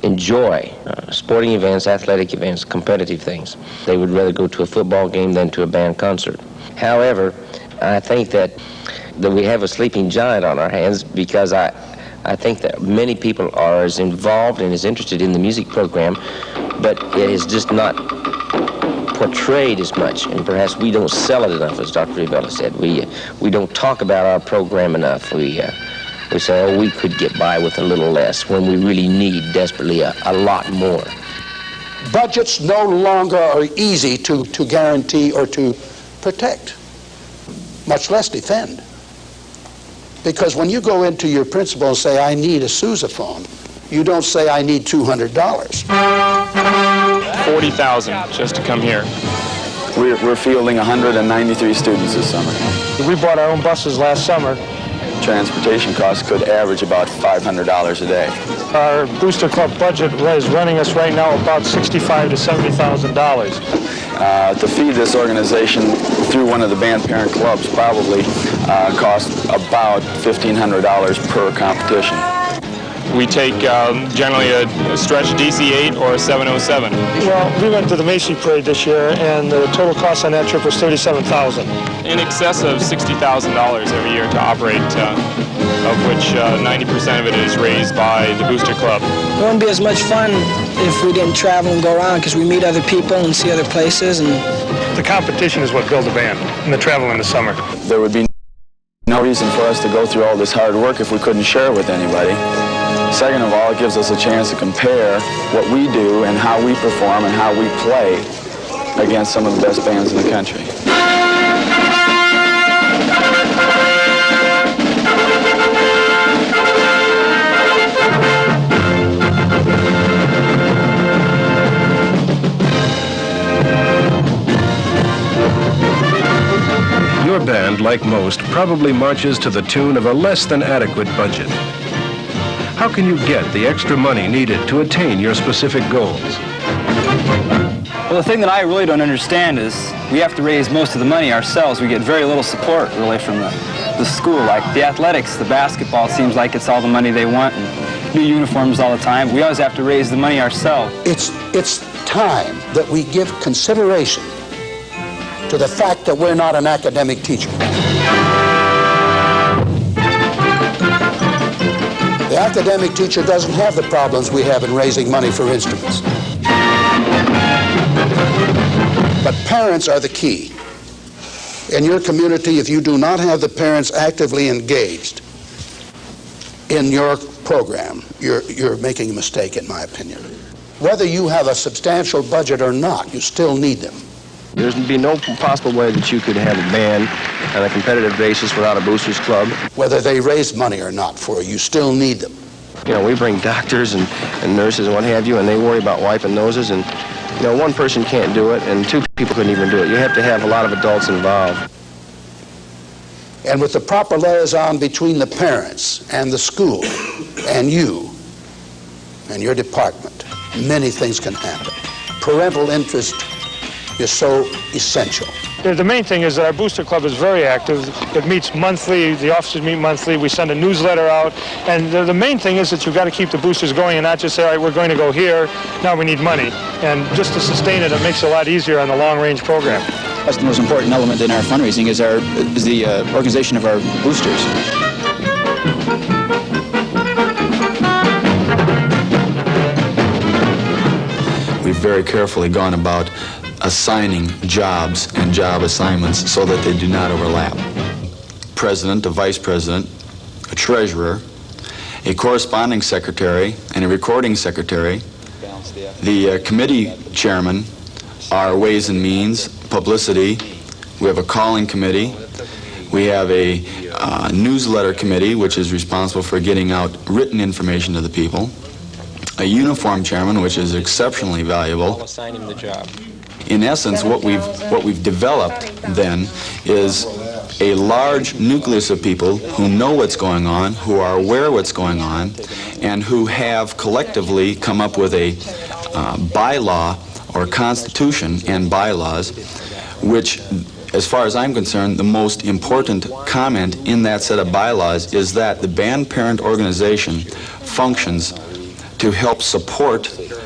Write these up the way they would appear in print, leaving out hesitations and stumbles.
enjoy sporting events, athletic events, competitive things. They would rather go to a football game than to a band concert. However, I think that we have a sleeping giant on our hands, because I think that many people are as involved and as interested in the music program, but it is just not portrayed as much, and perhaps we don't sell it enough, as Dr. Revelli said. We don't talk about our program enough. We say, oh, we could get by with a little less, when we really need desperately a lot more. Budgets no longer are easy to guarantee or to protect, much less defend. Because when you go into your principal and say, I need a sousaphone, you don't say, I need $200. $40,000 just to come here. We're fielding 193 students this summer. We bought our own buses last summer. Transportation costs could average about $500 a day. Our Booster Club budget is running us right now about $65,000 to $70,000. To feed this organization through one of the band parent clubs probably costs about $1,500 per competition. We take generally a stretch DC-8 or a 707. Well, we went to the Macy Parade this year, and the total cost on that trip was $37,000. In excess of $60,000 every year to operate, of which 90% of it is raised by the Booster Club. It wouldn't be as much fun if we didn't travel and go around, because we meet other people and see other places. And the competition is what builds a band, and the travel in the summer. There would be no reason for us to go through all this hard work if we couldn't share it with anybody. Second of all, it gives us a chance to compare what we do and how we perform and how we play against some of the best bands in the country. Your band, like most, probably marches to the tune of a less than adequate budget. How can you get the extra money needed to attain your specific goals? Well, the thing that I really don't understand is we have to raise most of the money ourselves. We get very little support, really, from the school. Like the athletics, the basketball, seems like it's all the money they want, and new uniforms all the time. We always have to raise the money ourselves. It's time that we give consideration to the fact that we're not an academic teacher. The academic teacher doesn't have the problems we have in raising money for instruments. But parents are the key. In your community, if you do not have the parents actively engaged in your program, you're making a mistake, in my opinion. Whether you have a substantial budget or not, you still need them. There's be no possible way that you could have a band on a competitive basis without a boosters club. Whether they raise money or not for you, you still need them. You know, we bring doctors and nurses and what have you, and they worry about wiping noses, and, you know, one person can't do it, and two people couldn't even do it. You have to have a lot of adults involved. And with the proper liaison between the parents and the school and you and your department, many things can happen. Parental interest is so essential. The main thing is that our Booster Club is very active. It meets monthly, the officers meet monthly, we send a newsletter out, and the main thing is that you've got to keep the boosters going and not just say, all right, we're going to go here, now we need money. And just to sustain it, it makes it a lot easier on the long-range program. That's the most important element in our fundraising is the organization of our boosters. We've very carefully gone about assigning jobs and job assignments so that they do not overlap. President, a vice president, a treasurer, a corresponding secretary, and a recording secretary. The committee chairman are Ways and Means, Publicity. We have a calling committee. We have a newsletter committee, which is responsible for getting out written information to the people. A uniform chairman, which is exceptionally valuable. I'll assign him the job. In essence, what we've developed then is a large nucleus of people who know what's going on, who are aware of what's going on, and who have collectively come up with a bylaw or constitution and bylaws, which, as far as I'm concerned, the most important comment in that set of bylaws is that the band parent organization functions to help support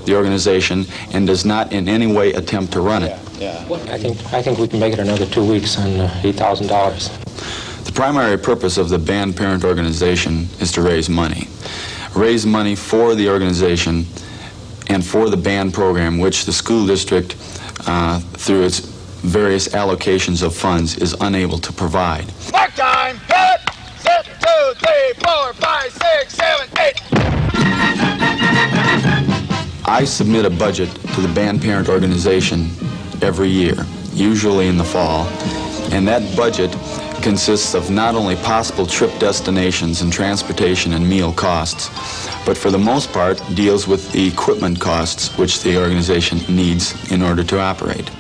the organization and does not in any way attempt to run it. I think we can make it another 2 weeks on $8,000. The primary purpose of the band parent organization is to raise money. Raise money for the organization and for the band program, which the school district, through its various allocations of funds, is unable to provide. Mark time, cut! Set, 2, 3, 4, 5, 6, 7, 8. I submit a budget to the band parent organization every year, usually in the fall, and that budget consists of not only possible trip destinations and transportation and meal costs, but for the most part deals with the equipment costs which the organization needs in order to operate.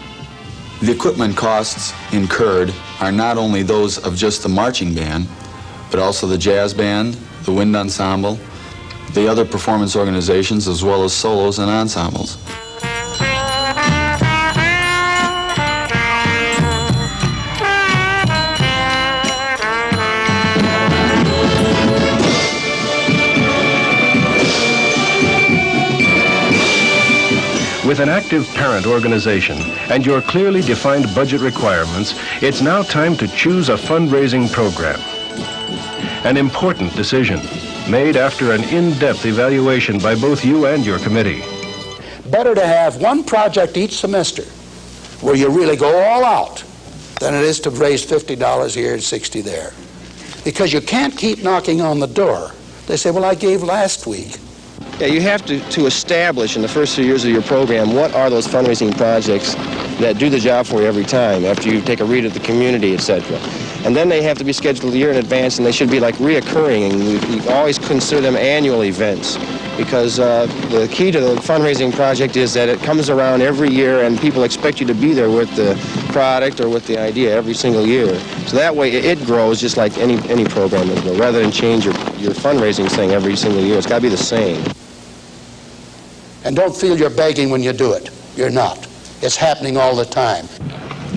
The equipment costs incurred are not only those of just the marching band, but also the jazz band, the wind ensemble, the other performance organizations, as well as solos and ensembles. With an active parent organization and your clearly defined budget requirements, it's now time to choose a fundraising program. An important decision made after an in-depth evaluation by both you and your committee. Better to have one project each semester where you really go all out than it is to raise $50 here and $60 there. Because you can't keep knocking on the door. They say, well, I gave last week. Yeah, you have to establish in the first 2 years of your program what are those fundraising projects that do the job for you every time after you take a read at the community, etc. And then they have to be scheduled a year in advance, and they should be like reoccurring, and we always consider them annual events, because the key to the fundraising project is that it comes around every year and people expect you to be there with the product or with the idea every single year. So that way it grows just like any program will grow, rather than change your fundraising thing every single year. It's got to be the same. And don't feel you're begging when you do it. You're not. It's happening all the time.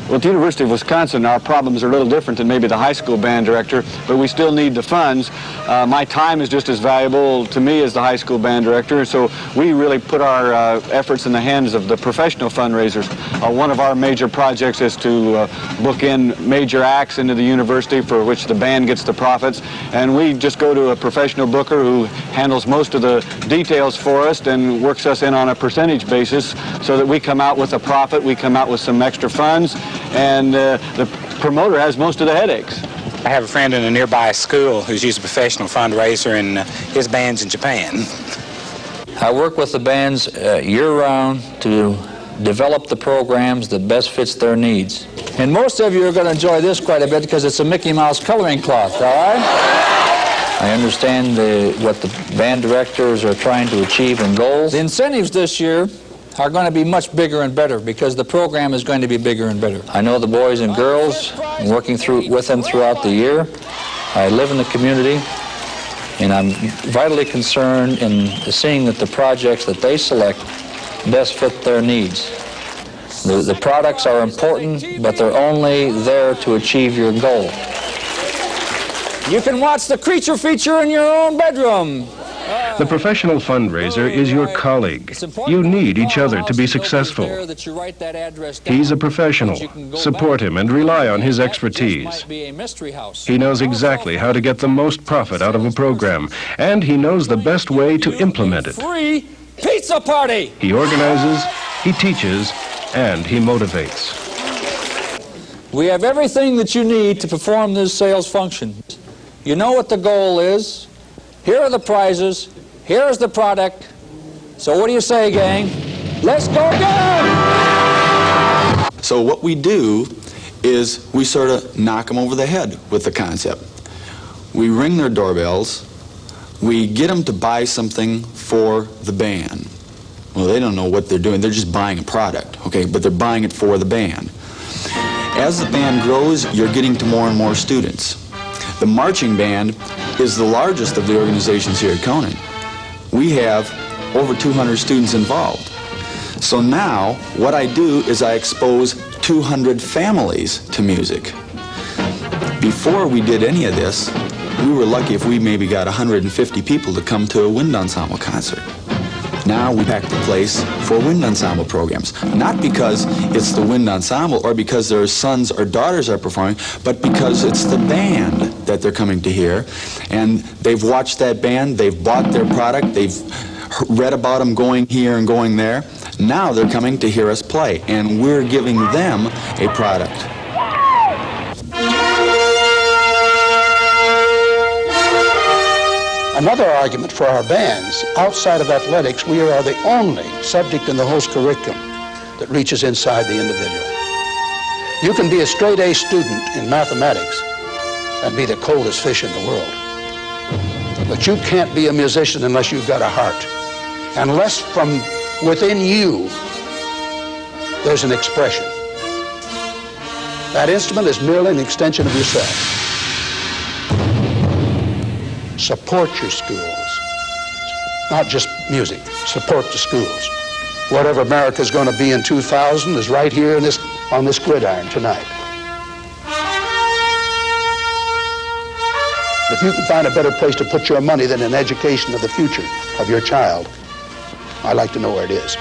Well, at the University of Wisconsin, our problems are a little different than maybe the high school band director, but we still need the funds. My time is just as valuable to me as the high school band director, so we really put our efforts in the hands of the professional fundraisers. One of our major projects is to book in major acts into the university for which the band gets the profits, and we just go to a professional booker who handles most of the details for us and works us in on a percentage basis so that we come out with a profit, we come out with some extra funds, and the promoter has most of the headaches. I have a friend in a nearby school who's used a professional fundraiser, and his band's in Japan. I work with the bands year-round to develop the programs that best fits their needs. And most of you are going to enjoy this quite a bit because it's a Mickey Mouse coloring cloth, all right? I understand what the band directors are trying to achieve in goals. The incentives this year are going to be much bigger and better because the program is going to be bigger and better. I know the boys and girls, I'm working with them throughout the year. I live in the community, and I'm vitally concerned in seeing that the projects that they select best fit their needs. The products are important, but they're only there to achieve your goal. You can watch the creature feature in your own bedroom. The professional fundraiser is your colleague. You need each other to be successful. He's a professional. Support him and rely on his expertise. He knows exactly how to get the most profit out of a program, and he knows the best way to implement it. Free pizza party! He organizes, he teaches, and he motivates. We have everything that you need to perform this sales function. You know what the goal is. Here are the prizes. Here's the product. So what do you say, gang? Let's go get 'em! So what we do is we sort of knock them over the head with the concept. We ring their doorbells. We get them to buy something for the band. Well, they don't know what they're doing. They're just buying a product, okay? But they're buying it for the band. As the band grows, you're getting to more and more students. The marching band is the largest of the organizations here at Conan. We have over 200 students involved. So now, what I do is I expose 200 families to music. Before we did any of this, we were lucky if we maybe got 150 people to come to a wind ensemble concert. Now we pack the place for wind ensemble programs. Not because it's the wind ensemble or because their sons or daughters are performing, but because it's the band that they're coming to hear. And they've watched that band, they've bought their product, they've read about them going here and going there. Now they're coming to hear us play, and we're giving them a product. Another argument for our bands, outside of athletics, we are the only subject in the host curriculum that reaches inside the individual. You can be a straight A student in mathematics and be the coldest fish in the world. But you can't be a musician unless you've got a heart. Unless from within you there's an expression. That instrument is merely an extension of yourself. Support your schools. Not just music, support the schools. Whatever America's going to be in 2000 is right here in on this gridiron tonight. If you can find a better place to put your money than in education of the future of your child, I'd like to know where it is.